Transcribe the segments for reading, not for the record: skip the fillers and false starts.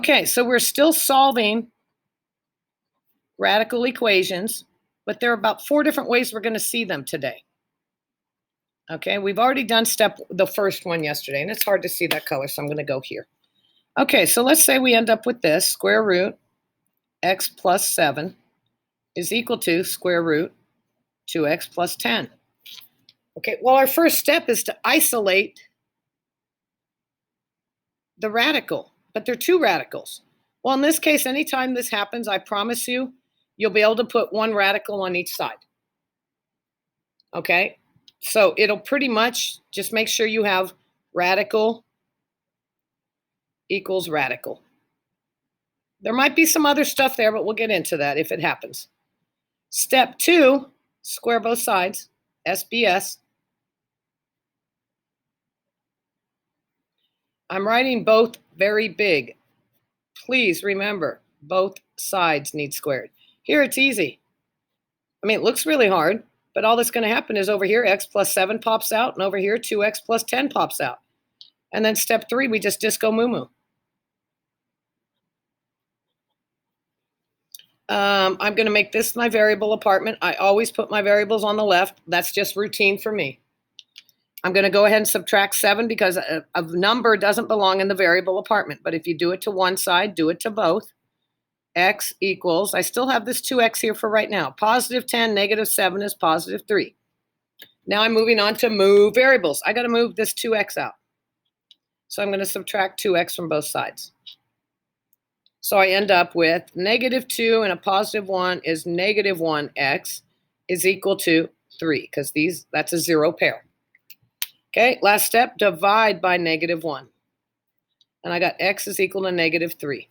Okay, so we're still solving radical equations, but there are about 4 different ways we're going to see them today. Okay, we've already done the first one yesterday, and it's hard to see that color, so I'm going to go here. Okay, so let's say we end up with this. Square root x plus 7 is equal to square root 2x plus 10. Okay, well, our first step is to isolate the radical, but there are 2 radicals. Well, in this case, anytime this happens, I promise you, you'll be able to put 1 radical on each side. Okay, so it'll pretty much just make sure you have radical equals radical. There might be some other stuff there, but we'll get into that if it happens. Step 2, square both sides, SBS. I'm writing both very big. Please remember, both sides need squared. Here it's easy. I mean, it looks really hard, but all that's going to happen is over here, x plus 7 pops out, and over here, 2x plus 10 pops out. And then step 3, we just disco moo-moo. I'm going to make this my variable apartment. I always put my variables on the left. That's just routine for me. I'm going to go ahead and subtract 7 because a number doesn't belong in the variable apartment. But if you do it to one side, do it to both. X equals, I still have this 2x here for right now. Positive 10, negative 7 is positive 3. Now I'm moving on to move variables. I got to move this 2x out. So I'm going to subtract 2x from both sides. So I end up with negative 2 and a positive 1 is negative 1x is equal to 3 because that's a 0 pair. Okay, last step, divide by negative 1. And I got x is equal to negative 3.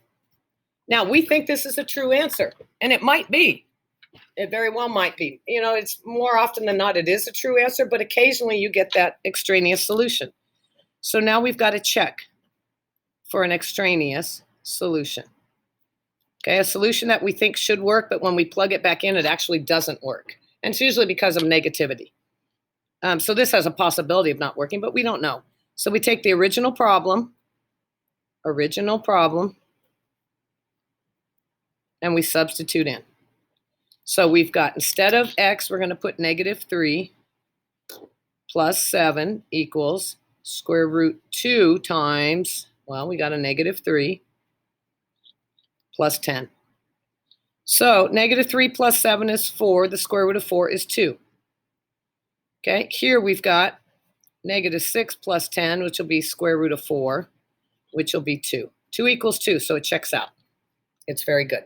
Now, we think this is a true answer, and it might be. It very well might be. You know, it's more often than not, it is a true answer, but occasionally you get that extraneous solution. So now we've got to check for an extraneous solution. Okay, a solution that we think should work, but when we plug it back in, it actually doesn't work. And it's usually because of negativity. So this has a possibility of not working, but we don't know. So we take the original problem, and we substitute in. So we've got, instead of x, we're going to put negative 3 plus 7 equals square root 2 times, well, we got a negative 3 plus 10. So negative 3 plus 7 is 4. The square root of 4 is 2. Okay, here we've got negative 6 plus 10, which will be square root of 4, which will be 2. 2 equals 2, so it checks out. It's very good.